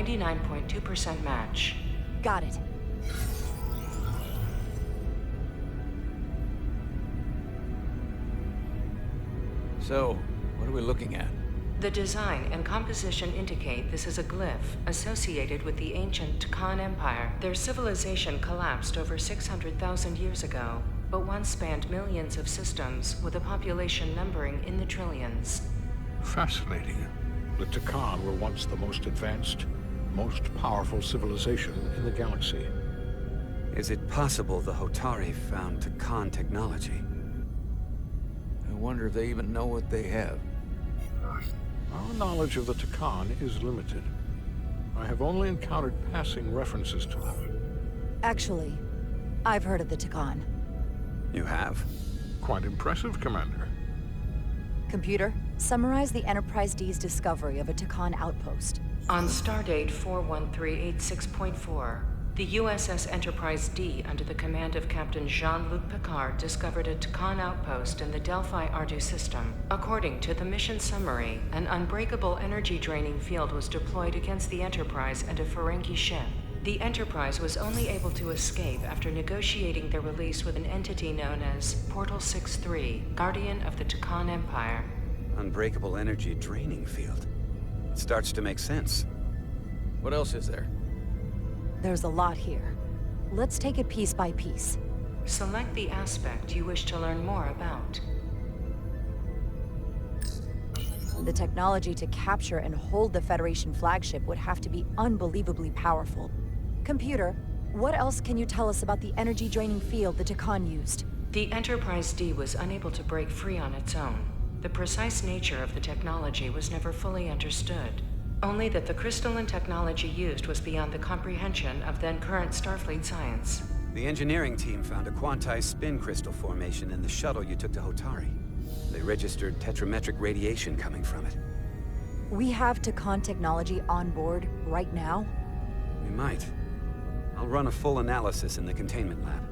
99.2% match. Got it. So, what are we looking at? The design and composition indicate this is a glyph associated with the ancient Tkon Empire. Their civilization collapsed over 600,000 years ago, but once spanned millions of systems with a population numbering in the trillions. Fascinating. The Tkon were once the most advanced, most powerful civilization in the galaxy. Is it possible the Hotari found Tkon technology? I wonder if they even know what they have. Our knowledge of the Tkon is limited. I have only encountered passing references to them. Actually, I've heard of the Tkon. You have? Quite impressive, Commander. Computer, summarize the Enterprise D's discovery of a Tkon outpost. On stardate 41386.4, the USS Enterprise D, under the command of Captain Jean-Luc Picard, discovered a Tkon outpost in the Delphi-Ardu system. According to the mission summary, an unbreakable energy-draining field was deployed against the Enterprise and a Ferengi ship. The Enterprise was only able to escape after negotiating their release with an entity known as Portal 6-3, Guardian of the Tkon Empire. Unbreakable energy draining field. It starts to make sense. What else is there? There's a lot here. Let's take it piece by piece. Select the aspect you wish to learn more about. The technology to capture and hold the Federation flagship would have to be unbelievably powerful. Computer, what else can you tell us about the energy-draining field the Tkon used? The Enterprise D was unable to break free on its own. The precise nature of the technology was never fully understood. Only that the crystalline technology used was beyond the comprehension of then-current Starfleet science. The engineering team found a quantized spin crystal formation in the shuttle you took to Hotari. They registered tetrametric radiation coming from it. We have Tkon technology on board right now? We might. I'll run a full analysis in the containment lab.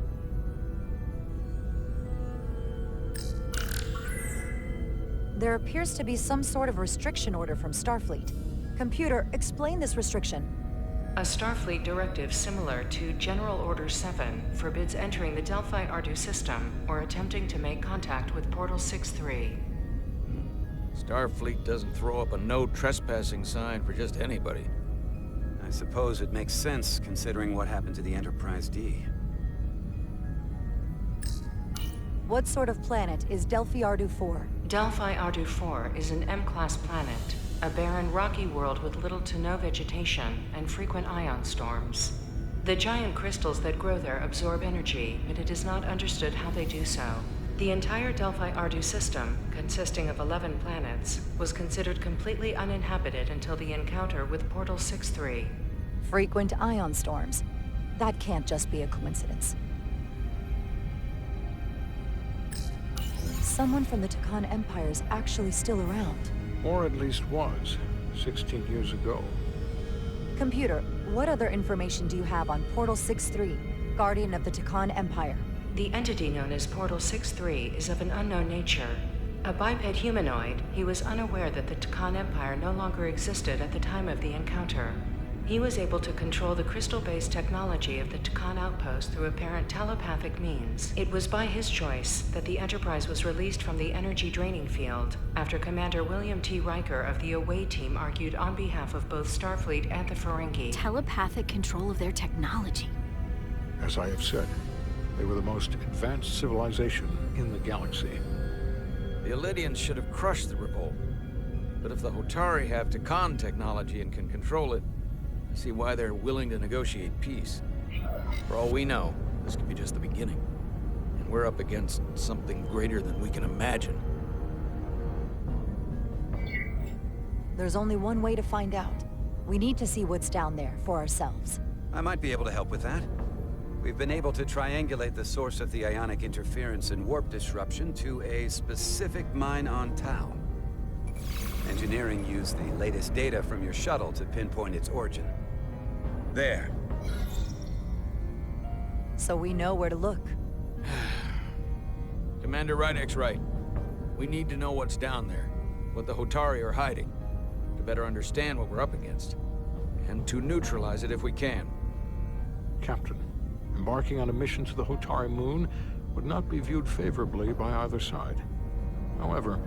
There appears to be some sort of restriction order from Starfleet. Computer, explain this restriction. A Starfleet directive similar to General Order 7 forbids entering the Delphi-Ardu system or attempting to make contact with Portal 6-3. Starfleet doesn't throw up a no trespassing sign for just anybody. I suppose it makes sense considering what happened to the Enterprise D. What sort of planet is Delphi-Ardu 4? Delphi-Ardu 4 is an M-class planet, a barren rocky world with little to no vegetation and frequent ion storms. The giant crystals that grow there absorb energy, but it is not understood how they do so. The entire Delphi-Ardu system, consisting of 11 planets, was considered completely uninhabited until the encounter with Portal 6-3. Frequent ion storms. That can't just be a coincidence. Someone from the Tkon Empire is actually still around. Or at least was, 16 years ago. Computer, what other information do you have on Portal 6-3, Guardian of the Tkon Empire? The entity known as Portal 6-3 is of an unknown nature. A biped humanoid, he was unaware that the Tkon Empire no longer existed at the time of the encounter. He was able to control the crystal-based technology of the Tkon outpost through apparent telepathic means. It was by his choice that the Enterprise was released from the energy-draining field after Commander William T. Riker of the Away Team argued on behalf of both Starfleet and the Ferengi. Telepathic control of their technology. As I have said, they were the most advanced civilization in the galaxy. The Elydians should have crushed the revolt. But if the Hotari have Tkon technology and can control it, I see why they're willing to negotiate peace. For all we know, this could be just the beginning. And we're up against something greater than we can imagine. There's only one way to find out. We need to see what's down there for ourselves. I might be able to help with that. We've been able to triangulate the source of the ionic interference and warp disruption to a specific mine on Tau. Engineering used the latest data from your shuttle to pinpoint its origin. There. So we know where to look. Commander Rydek's right. We need to know what's down there, what the Hotari are hiding, to better understand what we're up against. and to neutralize it if we can. Captain, embarking on a mission to the Hotari moon would not be viewed favorably by either side. However,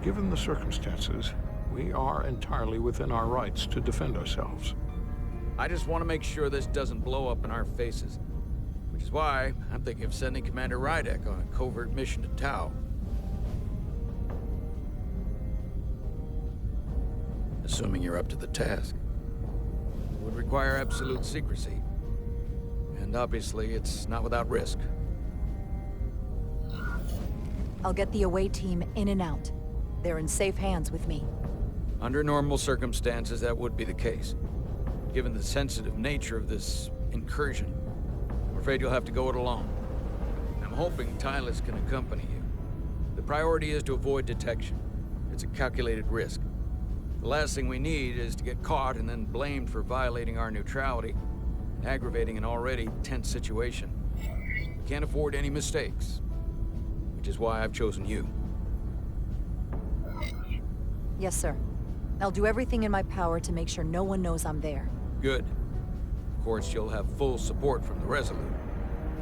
given the circumstances, we are entirely within our rights to defend ourselves. I just want to make sure this doesn't blow up in our faces. Which is why I'm thinking of sending Commander Rydek on a covert mission to Tau. Assuming you're up to the task. It would require absolute secrecy. And obviously, it's not without risk. I'll get the away team in and out. They're in safe hands with me. Under normal circumstances, that would be the case. Given the sensitive nature of this incursion, I'm afraid you'll have to go it alone. I'm hoping Tylus can accompany you. The priority is to avoid detection. It's a calculated risk. The last thing we need is to get caught and then blamed for violating our neutrality, and aggravating an already tense situation. We can't afford any mistakes, which is why I've chosen you. Yes, sir. I'll do everything in my power to make sure no one knows I'm there. Good. Of course, you'll have full support from the Resolute.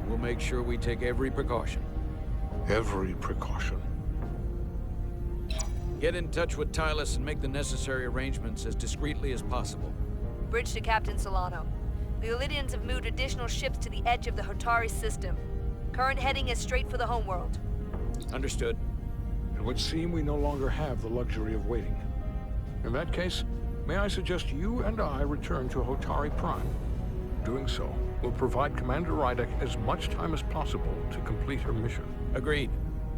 We'll make sure we take every precaution. Every precaution. Get in touch with Tylus and make the necessary arrangements as discreetly as possible. Bridge to Captain Solano. The Illidians have moved additional ships to the edge of the Hotari system. Current heading is straight for the homeworld. Understood. It would seem we no longer have the luxury of waiting. In that case, may I suggest you and I return to Hotari Prime? Doing so will provide Commander Rydek as much time as possible to complete her mission. Agreed.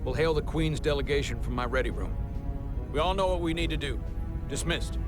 We'll hail the Queen's delegation from my ready room. We all know what we need to do. Dismissed.